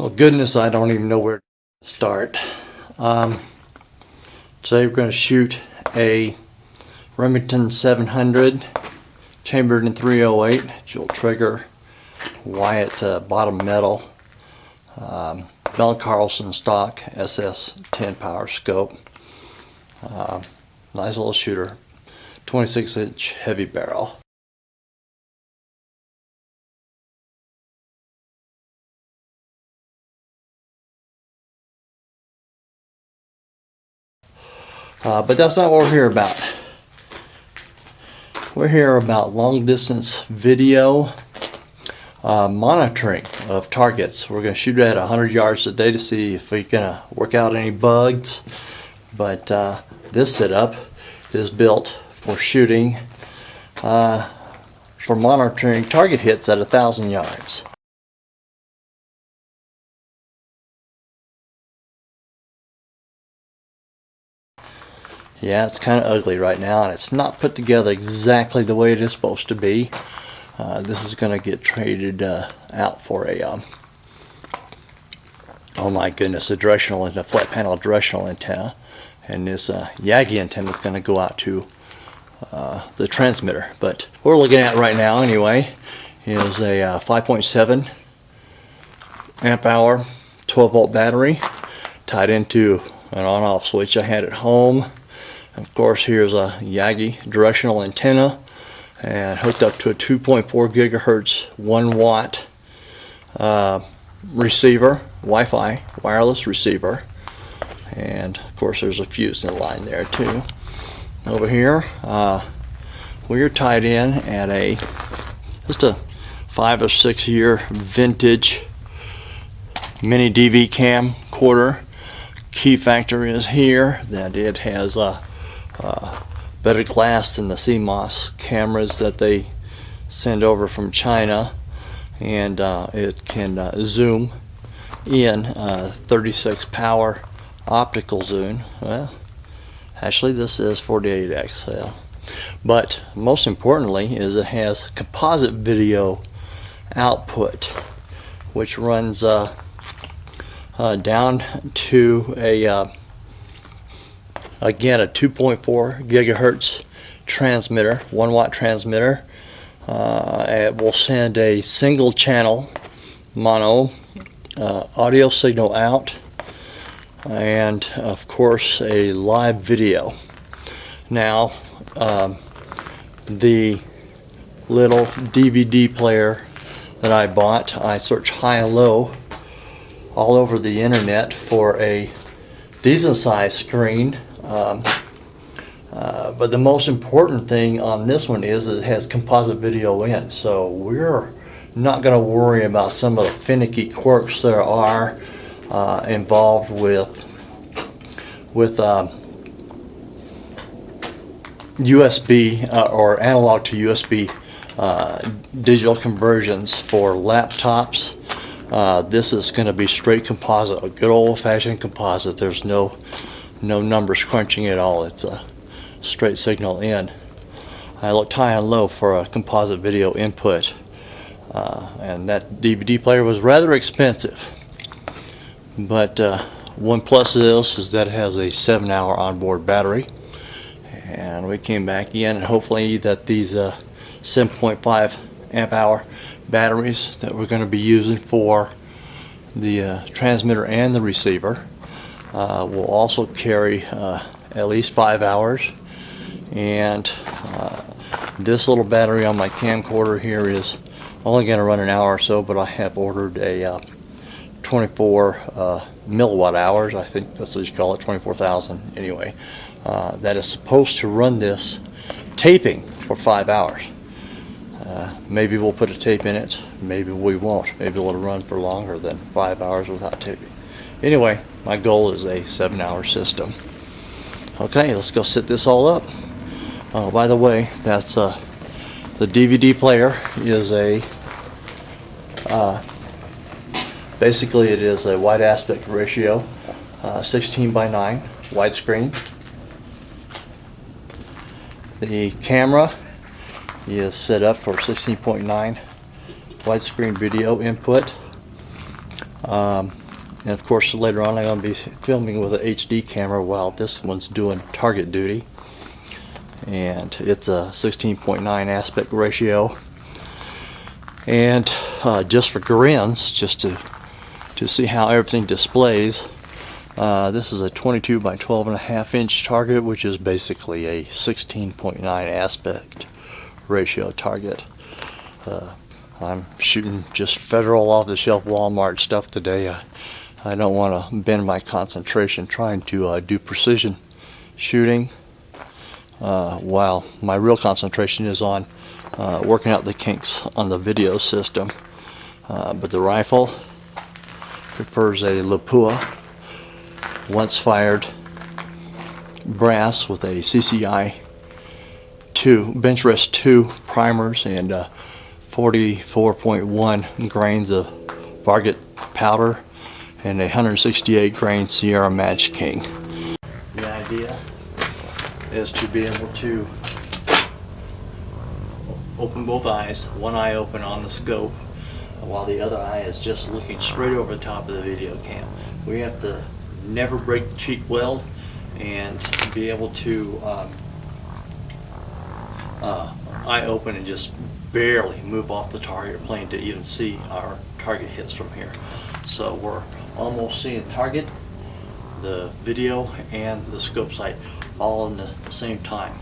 Oh goodness, I don't even know where to start. Today we're going to shoot a Remington 700 chambered in 308 dual trigger Wyatt bottom metal Bell & Carlson stock SS10 power scope. Nice little shooter, 26-inch heavy barrel. But that's not what we're here about. We're here about long distance video monitoring of targets. We're going to shoot at 100 yards a day to see if we're going to work out any bugs. But this setup is built for shooting, for monitoring target hits at 1,000 yards. Yeah, it's kind of ugly right now, and it's not put together exactly the way it is supposed to be. This is going to get traded out for a, oh my goodness, a flat panel directional antenna. And this Yagi antenna is going to go out to the transmitter. But what we're looking at right now, anyway, is a 5.7 amp hour 12-volt battery tied into an on-off switch I had at home. Of course, here's a Yagi directional antenna and hooked up to a 2.4 gigahertz 1 watt receiver, Wi-Fi wireless receiver. And of course there's a fuse in the line there too. Over here we're tied in at just a 5 or 6 year vintage mini DV camcorder. Key factor is here that it has better glass than the CMOS cameras that they send over from China, and it can zoom in 36 power optical zoom. Well, actually this is 48x, but most importantly is it has composite video output, which runs down to again a 2.4 gigahertz transmitter, 1 watt transmitter. It will send a single channel mono audio signal out, and of course a live video. Now the little DVD player that I bought, I searched high and low all over the internet for a decent sized screen, but the most important thing on this one is it has composite video in, so we're not going to worry about some of the finicky quirks there are involved with USB or analog to USB digital conversions for laptops. This is going to be straight composite, a good old-fashioned composite. There's no numbers crunching at all. It's a straight signal in. I looked high and low for a composite video input, and that DVD player was rather expensive. But one plus of this is that it has a 7-hour onboard battery, and we came back in, and hopefully that these 7.5 amp hour batteries that we're going to be using for the transmitter and the receiver will also carry at least 5 hours. And this little battery on my camcorder here is only going to run an hour or so, but I have ordered a 24 milliwatt hours, I think that's what you call it, 24,000 anyway, that is supposed to run this taping for 5 hours. Maybe we'll put a tape in it, maybe we won't. Maybe it'll run for longer than 5 hours without taping. Anyway, my goal is a 7-hour system. Okay, let's go set this all up. By the way, that's the DVD player is basically it is a wide aspect ratio, 16:9 widescreen. The camera is set up for 16.9 widescreen video input. And of course later on I'm going to be filming with an HD camera while this one's doing target duty. And it's a 16.9 aspect ratio. And just for grins, just to see how everything displays, this is a 22 by 12.5 inch target, which is basically a 16.9 aspect ratio target. I'm shooting just federal off-the-shelf Walmart stuff today. I don't want to bend my concentration trying to do precision shooting, while my real concentration is on working out the kinks on the video system. But the rifle prefers a Lapua once fired brass with a CCI 2 bench rest 2 primers and 44.1 grains of Varget powder and a 168 grain Sierra Match King. The idea is to be able to open both eyes, one eye open on the scope while the other eye is just looking straight over the top of the video cam. We have to never break the cheek weld and be able to eye open and just barely move off the target plane to even see our target hits from here. So we're almost seeing target, the video, and the scope sight all in the same time.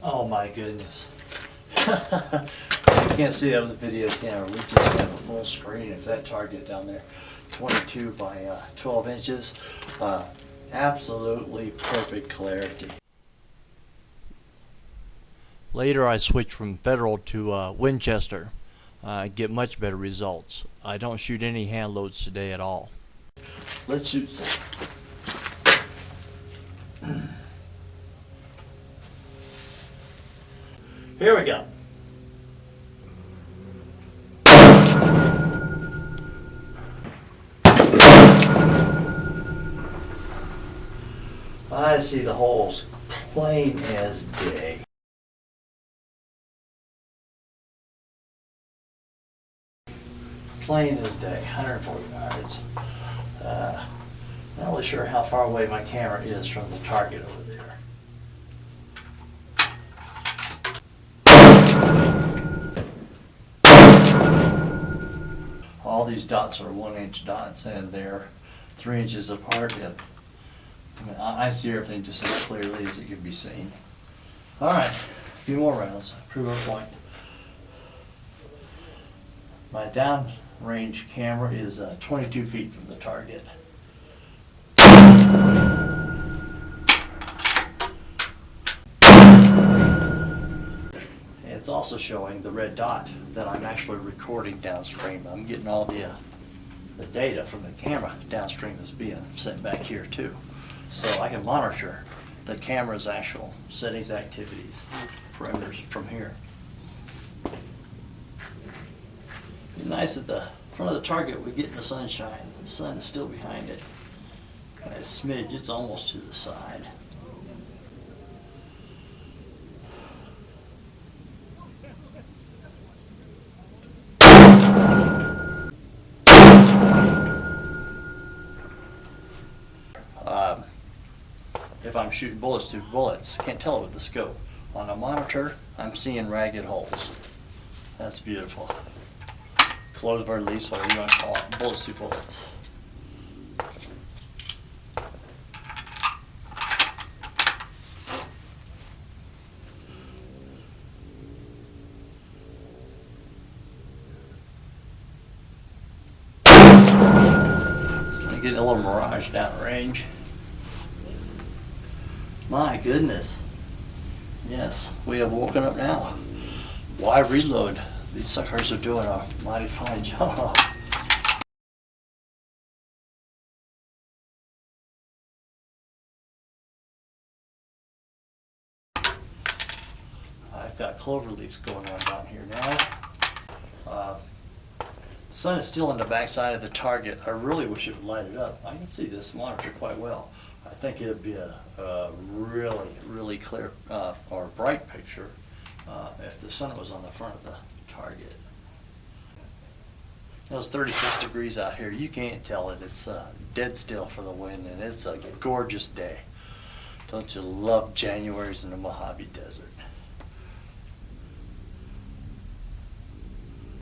Oh my goodness. You can't see that with the video camera. We just have a full screen of that target down there. 22 by 12 inches. Absolutely perfect clarity. Later I switched from Federal to Winchester. Get much better results. I don't shoot any hand loads today at all. Let's shoot some. Here we go. I see the holes plain as day. Plain as day, 140 yards. Not really sure how far away my camera is from the target over there. All these dots are 1-inch dots and they're 3 inches apart. And I see everything just as clearly as it can be seen. Alright, a few more rounds, prove our point. My downrange camera is 22 feet from the target. It's also showing the red dot that I'm actually recording downstream. I'm getting all the data from the camera downstream is being sent back here too. So I can monitor the camera's actual settings, activities, parameters from here. It's nice at the front of the target we get in the sunshine. The sun is still behind it. A smidge, it's almost to the side. If I'm shooting bullets through bullets, can't tell it with the scope. On a monitor, I'm seeing ragged holes. That's beautiful. Closed or release, whatever you want to call it. Bullets through bullets. So I'm getting a little mirage down range. My goodness. Yes, we have woken up now. Why reload? These suckers are doing a mighty fine job. I've got clover leaves going on down here now. The sun is still on the back side of the target. I really wish it would light it up. I can see this monitor quite well. I think it would be a really, really clear or bright picture if the sun was on the front of the target. You know, it's 36 degrees out here. You can't tell it. It's dead still for the wind, and it's a gorgeous day. Don't you love Januaries in the Mojave Desert?